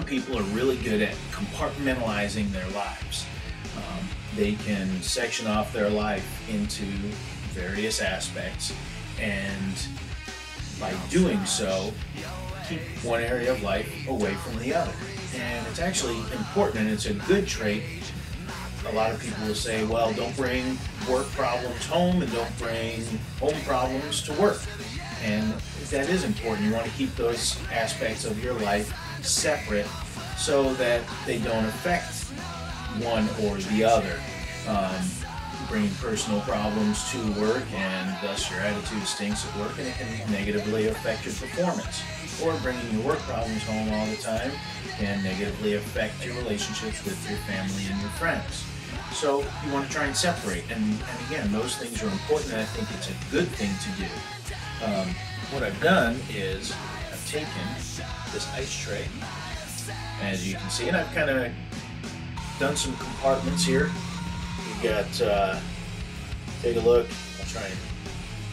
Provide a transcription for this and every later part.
people are really good at compartmentalizing their lives. They can section off their life into various aspects, and by doing so, keep one area of life away from the other. And it's actually important, and it's a good trait. A lot of people will say, well, don't bring work problems home and don't bring home problems to work. And that is important. You want to keep those aspects of your life separate so that they don't affect one or the other. Bringing personal problems to work, and thus your attitude stinks at work, and it can negatively affect your performance. Or bringing your work problems home all the time can negatively affect your relationships with your family and your friends. So you want to try and separate, and again, those things are important, and I think it's a good thing to do. What I've done is I've taken this ice tray, as you can see, and I've kind of done some compartments here. You've got, take a look, I'll try and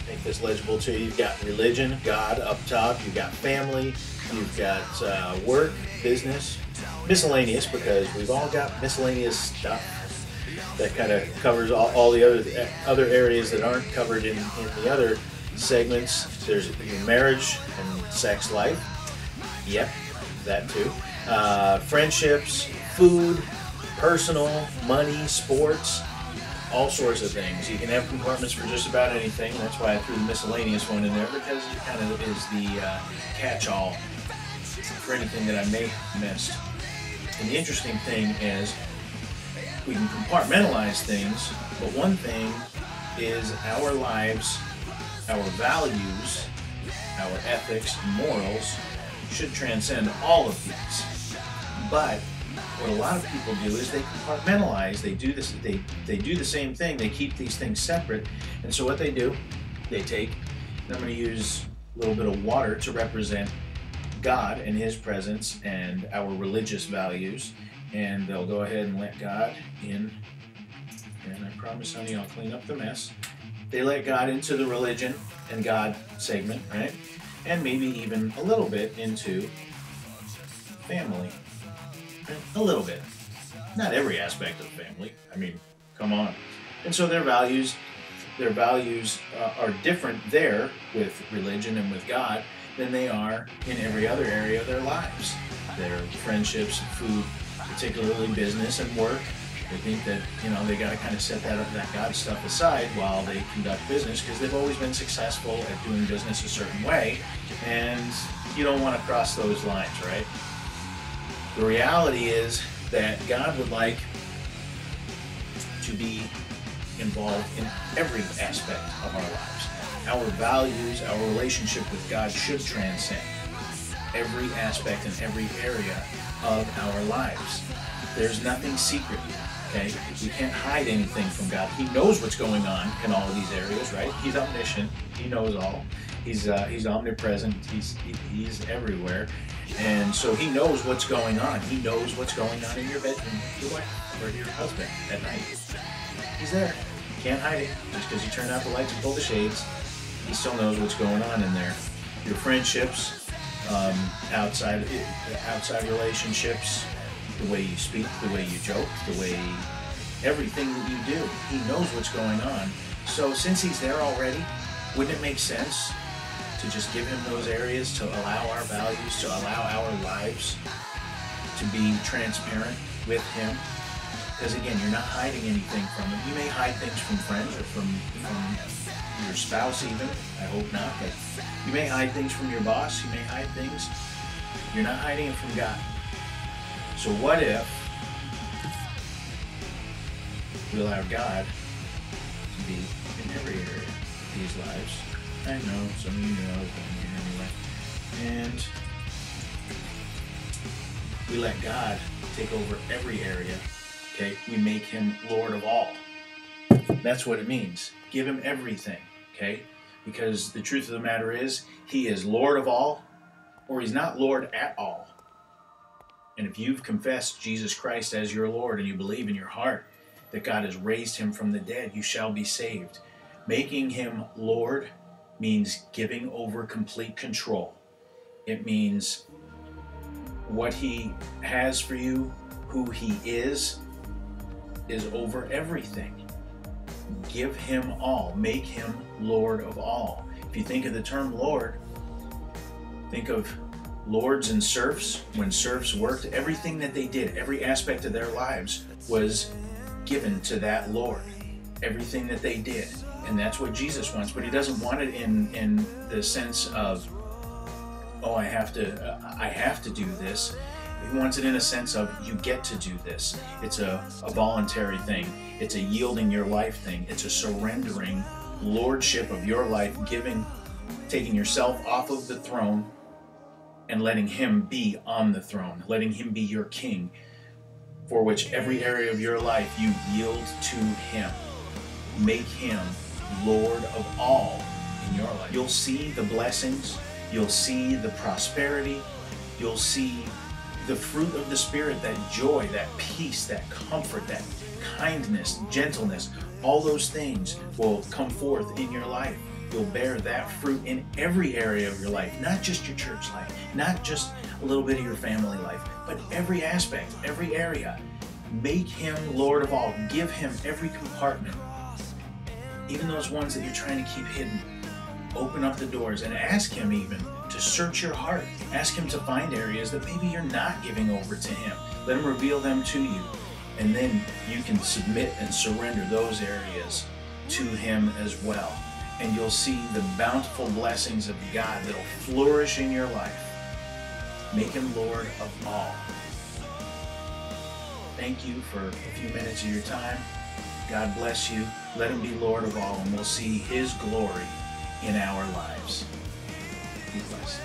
make this legible to you. You've got religion, God up top, you've got family, you've got work, business, miscellaneous, because we've all got miscellaneous stuff that kind of covers all the other areas that aren't covered in the other segments. There's your marriage and sex life, yep, that too, friendships, food, personal, money, sports, all sorts of things. You can have compartments for just about anything. That's why I threw the miscellaneous one in there, because it kind of is the catch-all for anything that I may have missed. And the interesting thing is we can compartmentalize things, but one thing is our lives, our values, our ethics, and morals should transcend all of these. But what a lot of people do is they compartmentalize. They do this. They do the same thing. They keep these things separate. And so what they do, they take, and I'm going to use a little bit of water to represent God and His presence and our religious values. And they'll go ahead and let God in. And I promise, honey, I'll clean up the mess. They let God into the religion and God segment, right? And maybe even a little bit into family. A little bit. Not every aspect of family. I mean, come on. And so their values are different there with religion and with God than they are in every other area of their lives. Their friendships, food, particularly business and work. They think that, they got to kind of set that God stuff aside while they conduct business, because they've always been successful at doing business a certain way, and you don't want to cross those lines, right? The reality is that God would like to be involved in every aspect of our lives. Our values, our relationship with God should transcend every aspect and every area of our lives. There's nothing secret, okay? We can't hide anything from God. He knows what's going on in all of these areas, right? He's omniscient. He knows all. He's omnipresent. He's everywhere. And so He knows what's going on. He knows what's going on in your bedroom with your wife or your husband at night. He's there. You can't hide it. Just because you turn out the lights and pull the shades, He still knows what's going on in there. Your friendships, outside relationships, the way you speak, the way you joke, the way everything that you do, He knows what's going on. So since He's there already, wouldn't it make sense to just give Him those areas, to allow our values, to allow our lives to be transparent with Him? Because again, you're not hiding anything from Him. You may hide things from friends or from your spouse even. I hope not, but you may hide things from your boss. You may hide things. You're not hiding it from God. So what if we allow God to be in every area of these lives? I know, some of you know, but anyway. And we let God take over every area, okay? We make Him Lord of all. That's what it means. Give Him everything, okay? Because the truth of the matter is, He is Lord of all, or He's not Lord at all. And if you've confessed Jesus Christ as your Lord and you believe in your heart that God has raised Him from the dead, you shall be saved. Making Him Lord means giving over complete control. It means what He has for you, who He is over everything. Give Him all. Make Him Lord of all. If you think of the term Lord, think of lords and serfs. When serfs worked, everything that they did, every aspect of their lives was given to that Lord. Everything that they did. And that's what Jesus wants, but He doesn't want it in the sense of, oh, I have to do this. He wants it in a sense of, you get to do this. It's a voluntary thing. It's a yielding your life thing. It's a surrendering lordship of your life, taking yourself off of the throne and letting Him be on the throne, letting Him be your king, for which every area of your life you yield to Him. Make Him Lord of all in your life. You'll see the blessings, you'll see the prosperity, you'll see the fruit of the Spirit, that joy, that peace, that comfort, that kindness, gentleness. All those things will come forth in your life. You'll bear that fruit in every area of your life, not just your church life, not just a little bit of your family life, but every aspect, every area. Make Him Lord of all. Give Him every compartment, even those ones that you're trying to keep hidden. Open up the doors and ask Him even to search your heart. Ask Him to find areas that maybe you're not giving over to Him. Let Him reveal them to you. And then you can submit and surrender those areas to Him as well. And you'll see the bountiful blessings of God that will flourish in your life. Make Him Lord of all. Thank you for a few minutes of your time. God bless you. Let Him be Lord of all, and we'll see His glory in our lives. Be blessed.